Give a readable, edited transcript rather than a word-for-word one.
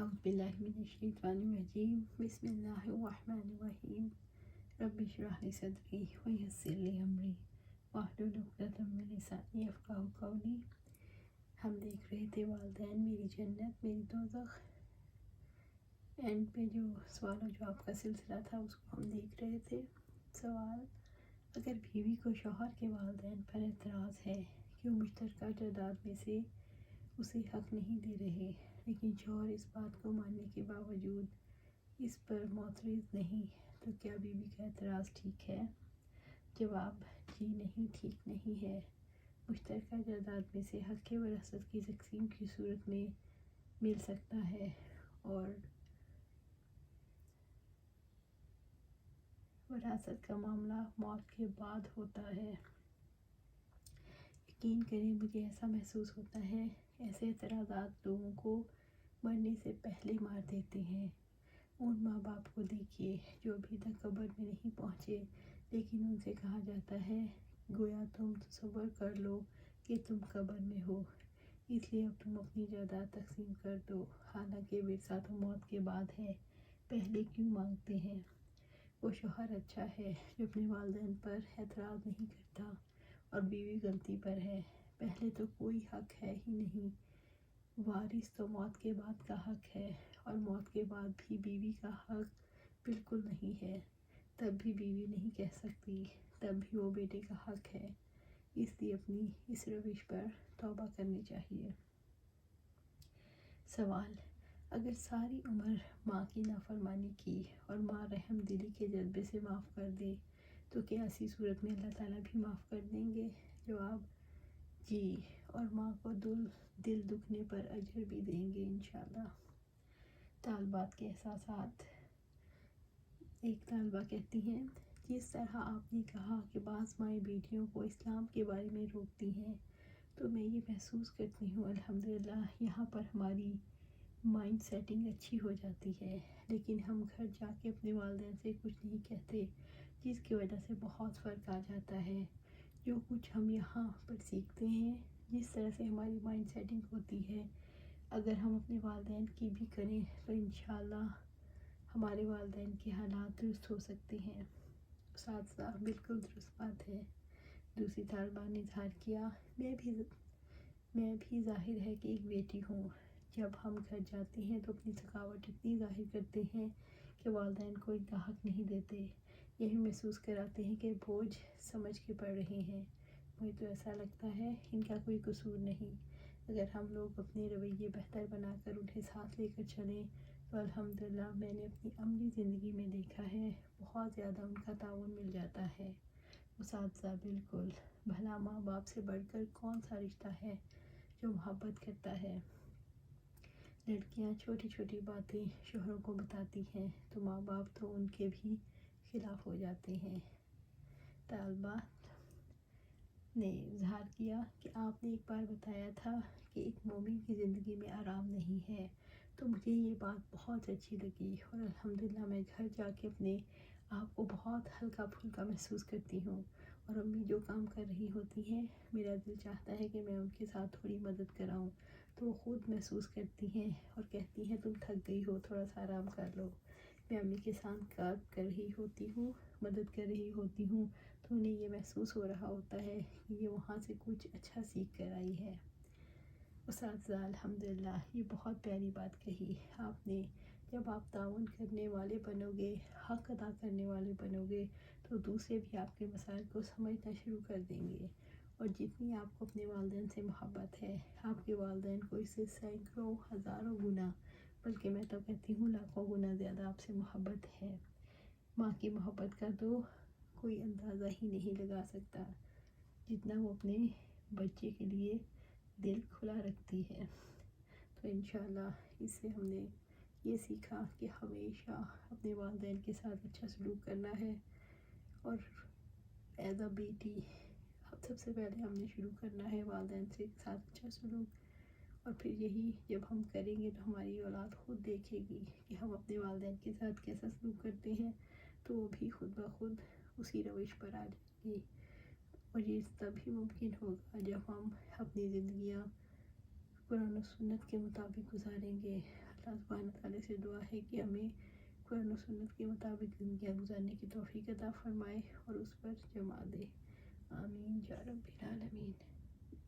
اعوذ باللہ من الشیطان الرجیم بسم اللہ الرحمن الرحیم رب اشرح لی صدری ویسر لی امری واحلل عقدۃ من لسانی یفقہوا قولی۔ ہم دیکھ رہے تھے والدین میری جنت میری دوزخ، اینڈ پہ جو سوال و جواب کا سلسلہ تھا اس کو ہم دیکھ رہے تھے۔ سوال: اگر بیوی کو شوہر کے والدین پر اعتراض ہے کہ وہ مشترکہ جائیداد میں سے اسے حق نہیں دے رہے، لیکن شوہر اس بات کو ماننے کے باوجود اس پر معترض نہیں، تو کیا بیوی کا اعتراض ٹھیک ہے؟ جواب: جی نہیں، ٹھیک نہیں ہے۔ مشترکہ جائیداد میں سے حق وراثت کی تقسیم کی صورت میں مل سکتا ہے، اور وراثت کا معاملہ موت کے بعد ہوتا ہے۔ یقین کریں، مجھے ایسا محسوس ہوتا ہے ایسے اعتراضات لوگوں کو مرنے سے پہلے مار دیتے ہیں۔ ان ماں باپ کو دیکھیے جو ابھی تک قبر میں نہیں پہنچے، لیکن ان سے کہا جاتا ہے گویا تم تصور کر لو کہ تم قبر میں ہو، اس لیے اب تم اپنی جائیداد تقسیم کر دو، حالانکہ ورثہ تو موت کے بعد ہے، پہلے کیوں مانگتے ہیں؟ وہ شوہر اچھا ہے جو اپنے والدین پر اعتراض نہیں کرتا، اور بیوی غلطی پر ہے۔ پہلے تو کوئی حق ہے ہی نہیں، وارث تو موت کے بعد کا حق ہے، اور موت کے بعد بھی بیوی کا حق بالکل نہیں ہے۔ تب بھی بیوی نہیں کہہ سکتی، تب بھی وہ بیٹے کا حق ہے، اس لیے اپنی اس روش پر توبہ کرنی چاہیے۔ سوال: اگر ساری عمر ماں کی نافرمانی کی اور ماں رحم دلی کے جذبے سے معاف کر دے تو کیا ایسی صورت میں اللہ تعالیٰ بھی معاف کر دیں گے؟ جواب: جی، اور ماں کو دل دکھنے پر اجر بھی دیں گے انشاءاللہ۔ طالبات کے احساسات۔ ایک طالبہ کہتی ہیں، جس طرح آپ نے کہا کہ بعض مائیں بیٹیوں کو اسلام کے بارے میں روکتی ہیں، تو میں یہ محسوس کرتی ہوں الحمدللہ یہاں پر ہماری مائنڈ سیٹنگ اچھی ہو جاتی ہے، لیکن ہم گھر جا کے اپنے والدین سے کچھ نہیں کہتے، جس کی وجہ سے بہت فرق آ جاتا ہے۔ جو کچھ ہم یہاں پر سیکھتے ہیں، جس طرح سے ہماری مائنڈ سیٹنگ ہوتی ہے، اگر ہم اپنے والدین کی بھی کریں تو انشاءاللہ ہمارے والدین کے حالات درست ہو سکتے ہیں۔ اساتذہ: بالکل درست بات ہے۔ دوسری طالبہ نے اظہار کیا، میں بھی ظاہر ہے کہ ایک بیٹی ہوں۔ جب ہم گھر جاتے ہیں تو اپنی ثقافت اتنی ظاہر کرتے ہیں کہ والدین کو ان کا حق نہیں دیتے، یہی محسوس کراتے ہیں کہ بوجھ سمجھ کے پڑھ رہے ہیں۔ مجھے تو ایسا لگتا ہے ان کا کوئی قصور نہیں۔ اگر ہم لوگ اپنے رویے بہتر بنا کر انہیں ساتھ لے کر چلیں تو الحمدللہ میں نے اپنی عملی زندگی میں دیکھا ہے بہت زیادہ ان کا تعاون مل جاتا ہے۔ اساتذہ: بالکل، بھلا ماں باپ سے بڑھ کر کون سا رشتہ ہے جو محبت کرتا ہے؟ لڑکیاں چھوٹی چھوٹی باتیں شوہروں کو بتاتی ہیں تو ماں باپ تو ان کے بھی خلاف ہو جاتے ہیں۔ طالبہ نے اظہار کیا کہ آپ نے ایک بار بتایا تھا کہ ایک مومن کی زندگی میں آرام نہیں ہے، تو مجھے یہ بات بہت اچھی لگی، اور الحمدللہ میں گھر جا کے اپنے آپ کو بہت ہلکا پھلکا محسوس کرتی ہوں، اور امی جو کام کر رہی ہوتی ہیں میرا دل چاہتا ہے کہ میں ان کے ساتھ تھوڑی مدد کراؤں، تو وہ خود محسوس کرتی ہیں اور کہتی ہیں تم تھک گئی ہو، تھوڑا سا آرام کر لو۔ میں امی کے ساتھ کام کر رہی ہوتی ہوں، مدد کر رہی ہوتی ہوں، تو انہیں یہ محسوس ہو رہا ہوتا ہے کہ یہ وہاں سے کچھ اچھا سیکھ کر آئی ہے۔ اساتذہ: الحمدللہ، یہ بہت پیاری بات کہی آپ نے۔ جب آپ تعاون کرنے والے بنو گے، حق ادا کرنے والے بنو گے، تو دوسرے بھی آپ کے مسائل کو سمجھنا شروع کر دیں گے، اور جتنی آپ کو اپنے والدین سے محبت ہے، آپ کے والدین کو اس سے سینکڑوں ہزاروں گنا، بلکہ میں تو کہتی ہوں لاکھوں گنا زیادہ آپ سے محبت ہے۔ ماں کی محبت کا تو کوئی اندازہ ہی نہیں لگا سکتا، جتنا وہ اپنے بچے کے لیے دل کھلا رکھتی ہے۔ تو انشاءاللہ اس سے ہم نے یہ سیکھا کہ ہمیشہ اپنے والدین کے ساتھ اچھا سلوک کرنا ہے، اور ایز اے بیٹی سب سے پہلے ہم نے شروع کرنا ہے والدین سے ساتھ اچھا سلوک، اور پھر یہی جب ہم کریں گے تو ہماری اولاد خود دیکھے گی کہ ہم اپنے والدین کے ساتھ کیسا سلوک کرتے ہیں، تو وہ بھی خود بخود اسی روش پر آ جائے گی، اور یہ تبھی ممکن ہوگا جب ہم اپنی زندگیاں قرآن و سنت کے مطابق گزاریں گے۔ اللہ سبحانہ تعالیٰ سے دعا ہے کہ ہمیں قرآن و سنت کے مطابق زندگیاں گزارنے کی توفیق عطا فرمائے اور اس پر جما دے. آمین یا رب العالمین.